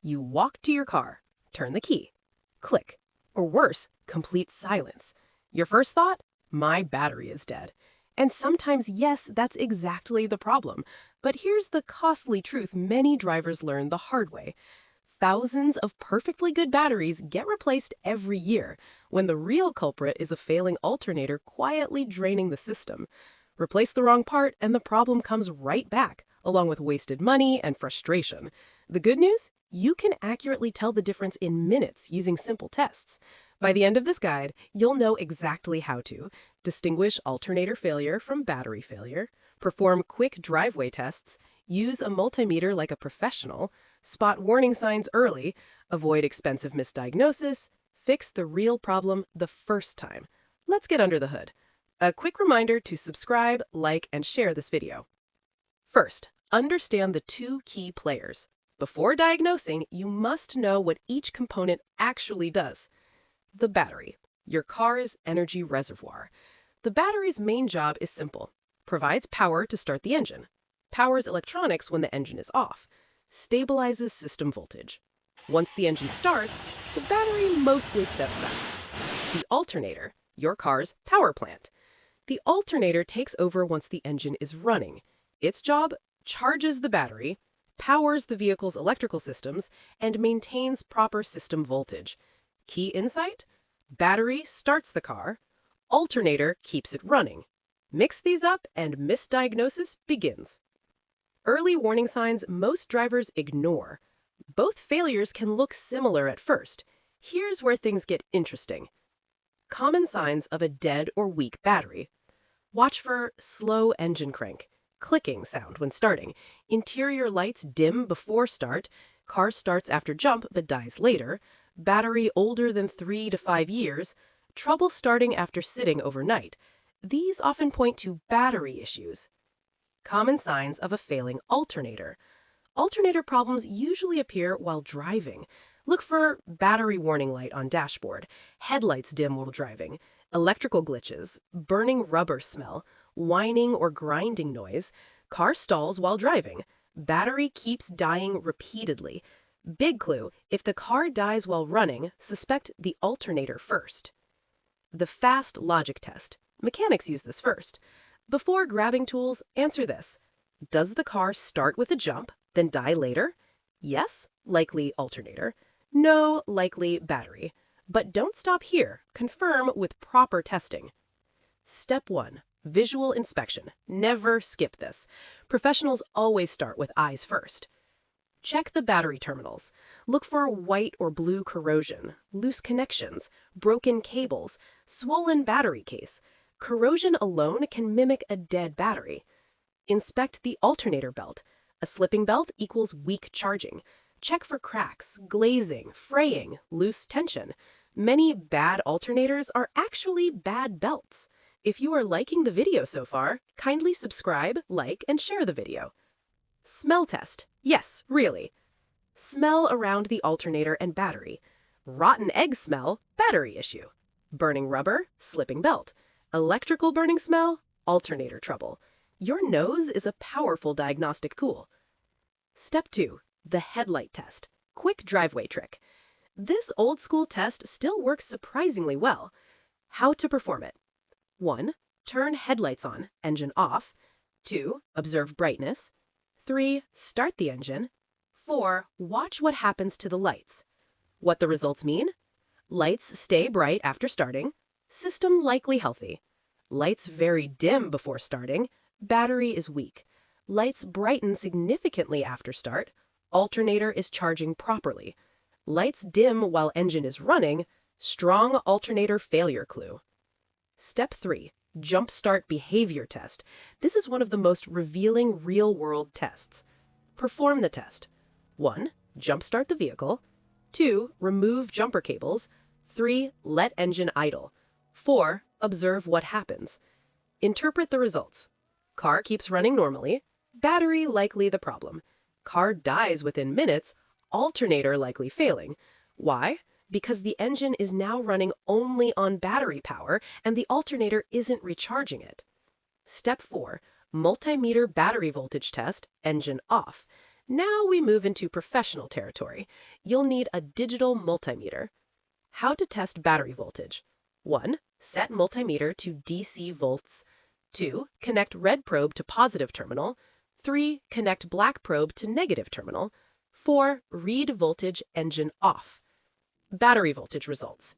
You walk to your car, turn the key, click, or worse, complete silence. Your first thought? My battery is dead. And sometimes, yes, that's exactly the problem. But here's the costly truth many drivers learn the hard way. Thousands of perfectly good batteries get replaced every year, when the real culprit is a failing alternator quietly draining the system. Replace the wrong part and the problem comes right back, along with wasted money and frustration. The good news? You can accurately tell the difference in minutes using simple tests. By the end of this guide, you'll know exactly how to distinguish alternator failure from battery failure, perform quick driveway tests, use a multimeter like a professional, spot warning signs early, avoid expensive misdiagnosis, fix the real problem the first time. Let's get under the hood. A quick reminder to subscribe, like, and share this video. First, understand the two key players. Before diagnosing, you must know what each component actually does. The battery, your car's energy reservoir. The battery's main job is simple. Provides power to start the engine. Powers electronics when the engine is off. Stabilizes system voltage. Once the engine starts, the battery mostly steps back. The alternator, your car's power plant. The alternator takes over once the engine is running. Its job? Charges the battery, powers the vehicle's electrical systems, and maintains proper system voltage. Key insight? Battery starts the car, alternator keeps it running. Mix these up and misdiagnosis begins. Early warning signs most drivers ignore. Both failures can look similar at first. Here's where things get interesting. Common signs of a dead or weak battery. Watch for slow engine crank, clicking sound when starting, interior lights dim before start, car starts after jump but dies later, battery older than 3 to 5 years, trouble starting after sitting overnight. These often point to battery issues. Common signs of a failing alternator. Alternator problems usually appear while driving. Look for battery warning light on dashboard, headlights dim while driving, electrical glitches, burning rubber smell, whining or grinding noise, car stalls while driving, battery keeps dying repeatedly. Big clue, if the car dies while running, suspect the alternator first. The fast logic test. Mechanics use this first. Before grabbing tools, answer this. Does the car start with a jump, then die later? Yes, likely alternator. No, likely battery. But don't stop here. Confirm with proper testing. Step 1. Visual inspection. Never skip this. Professionals always start with eyes first. Check the battery terminals. Look for white or blue corrosion, loose connections, broken cables, swollen battery case. Corrosion alone can mimic a dead battery. Inspect the alternator belt. A slipping belt equals weak charging. Check for cracks, glazing, fraying, loose tension. Many bad alternators are actually bad belts. If you are liking the video so far, kindly subscribe, like, and share the video. Smell test. Yes, really. Smell around the alternator and battery. Rotten egg smell, battery issue. Burning rubber, slipping belt. Electrical burning smell, alternator trouble. Your nose is a powerful diagnostic tool. Step 2. The headlight test. Quick driveway trick. This old school test still works surprisingly well. How to perform it. 1. Turn headlights on, engine off. 2. Observe brightness. 3. Start the engine. 4. Watch what happens to the lights. What the results mean? Lights stay bright after starting. System likely healthy. Lights very dim before starting. Battery is weak. Lights brighten significantly after start. Alternator is charging properly. Lights dim while engine is running. Strong alternator failure clue. Step 3. Jump start behavior test. This is one of the most revealing real-world tests. Perform the test. 1. Jump start the vehicle. 2. Remove jumper cables. 3. Let engine idle. 4. Observe what happens. Interpret the results. Car keeps running normally. Battery likely the problem. Car dies within minutes. Alternator likely failing. Why? Because the engine is now running only on battery power and the alternator isn't recharging it. Step 4. Multimeter battery voltage test, engine off. Now we move into professional territory. You'll need a digital multimeter. How to test battery voltage. 1. Set multimeter to DC volts. 2. Connect red probe to positive terminal. 3. Connect black probe to negative terminal. 4. Read voltage engine off. Battery voltage results.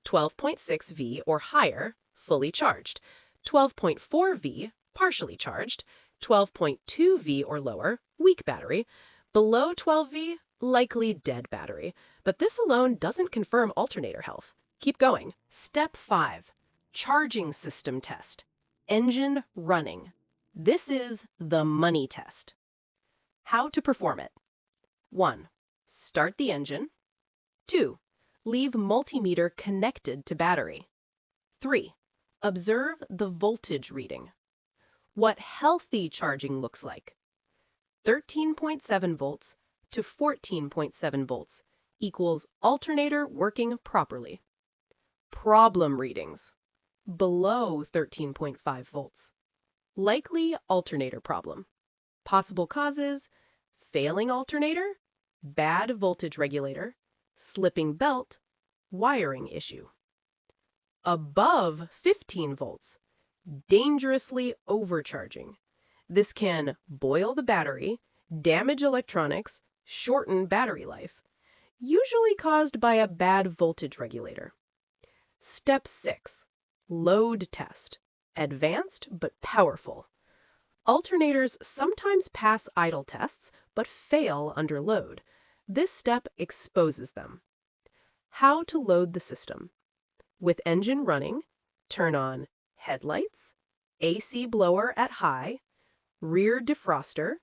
12.6 V or higher, fully charged. 12.4 V, partially charged. 12.2 V or lower, weak battery. Below 12 V, likely dead battery. But this alone doesn't confirm alternator health. Keep going. Step 5. Charging system test. Engine running. This is the money test. How to perform it. 1. Start the engine. 2. Leave multimeter connected to battery. 3. Observe the voltage reading. What healthy charging looks like. 13.7 volts to 14.7 volts equals alternator working properly. Problem readings. Below 13.5 volts. Likely alternator problem. Possible causes: failing alternator, bad voltage regulator, slipping belt, wiring issue. Above 15 volts, dangerously overcharging. This can boil the battery, damage electronics, shorten battery life, usually caused by a bad voltage regulator. Step 6. Load test. Advanced but powerful. Alternators sometimes pass idle tests but fail under load. This step exposes them. How to load the system. With engine running, turn on headlights, AC blower at high, rear defroster,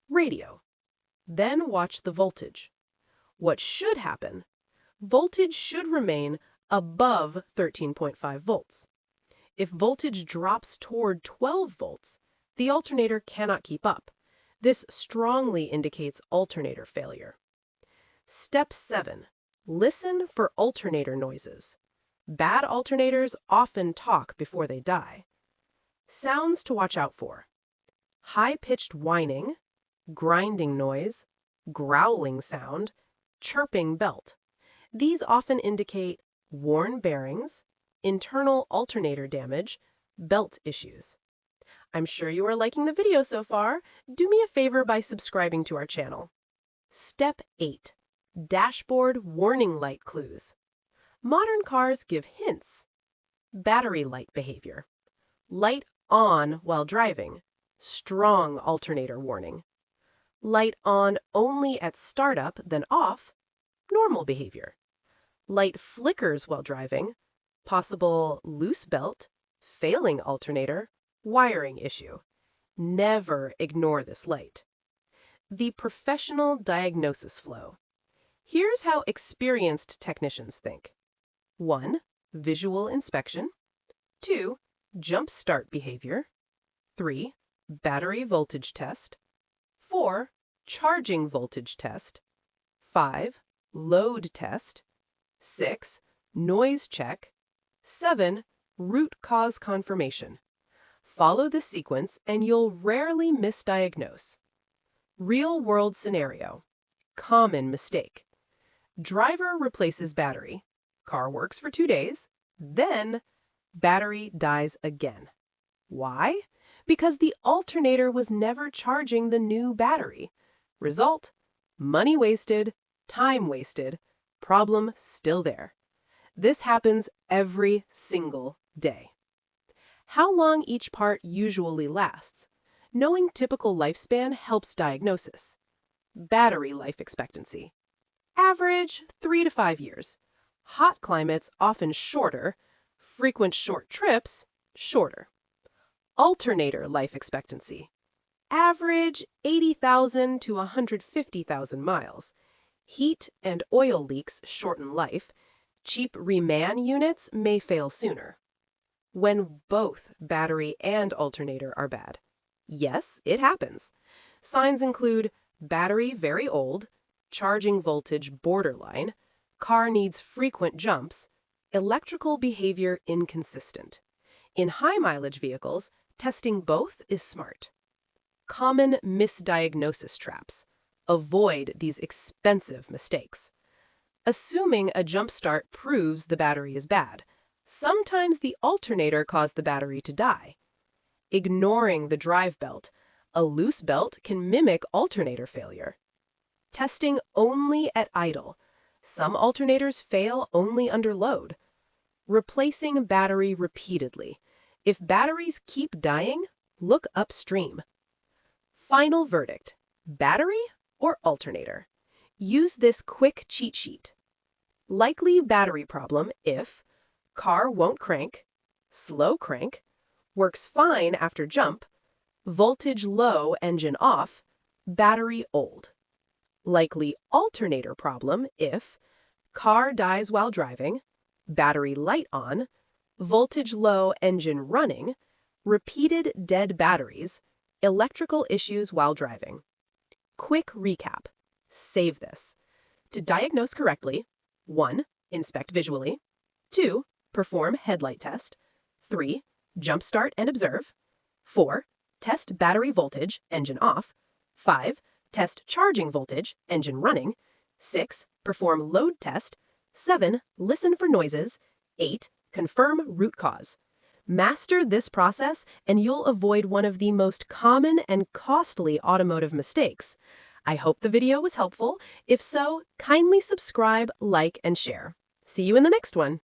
radio. Then watch the voltage. What should happen? Voltage should remain above 13.5 volts. If voltage drops toward 12 volts, the alternator cannot keep up. This strongly indicates alternator failure. Step 7. Listen for alternator noises. Bad alternators often talk before they die. Sounds to watch out for: high-pitched whining, grinding noise, growling sound, chirping belt. These often indicate worn bearings, internal alternator damage, belt issues. I'm sure you are liking the video so far. Do me a favor by subscribing to our channel. Step 8. Dashboard warning light clues. Modern cars give hints. Battery light behavior. Light on while driving. Strong alternator warning. Light on only at startup, then off. Normal behavior. Light flickers while driving. Possible loose belt, failing alternator, wiring issue. Never ignore this light. The professional diagnosis flow. Here's how experienced technicians think. 1. Visual inspection. 2. Jump start behavior. 3. Battery voltage test. 4. Charging voltage test. 5. Load test. 6. Noise check. 7. Root cause confirmation. Follow this sequence and you'll rarely misdiagnose. Real-world scenario. Common mistake. Driver replaces battery. Car works for 2 days. Then, battery dies again. Why? Because the alternator was never charging the new battery. Result: money wasted, time wasted, problem still there. This happens every single day. How long each part usually lasts? Knowing typical lifespan helps diagnosis. Battery life expectancy. Average 3 to 5 years. Hot climates often shorter. Frequent short trips, shorter. Alternator life expectancy. Average 80,000 to 150,000 miles. Heat and oil leaks shorten life. Cheap reman units may fail sooner. When both battery and alternator are bad. Yes, it happens. Signs include battery very old, charging voltage borderline, car needs frequent jumps, electrical behavior inconsistent. In high-mileage vehicles, testing both is smart. Common misdiagnosis traps. Avoid these expensive mistakes. Assuming a jump start proves the battery is bad, sometimes the alternator caused the battery to die. Ignoring the drive belt. A loose belt can mimic alternator failure. Testing only at idle. Some alternators fail only under load. Replacing battery repeatedly. If batteries keep dying, look upstream. Final verdict: battery or alternator? Use this quick cheat sheet. Likely battery problem if car won't crank, slow crank, works fine after jump, voltage low, engine off, battery old. Likely alternator problem if car dies while driving, battery light on, voltage low, engine running, repeated dead batteries, electrical issues while driving. Quick recap. Save this. To diagnose correctly: 1. Inspect visually. 2. Perform headlight test. 3. Jump start and observe. 4. Test battery voltage, engine off. 5. Test charging voltage, engine running. 6. Perform load test. 7. Listen for noises. 8. Confirm root cause. Master this process and you'll avoid one of the most common and costly automotive mistakes. I hope the video was helpful. If so, kindly subscribe, like, and share. See you in the next one.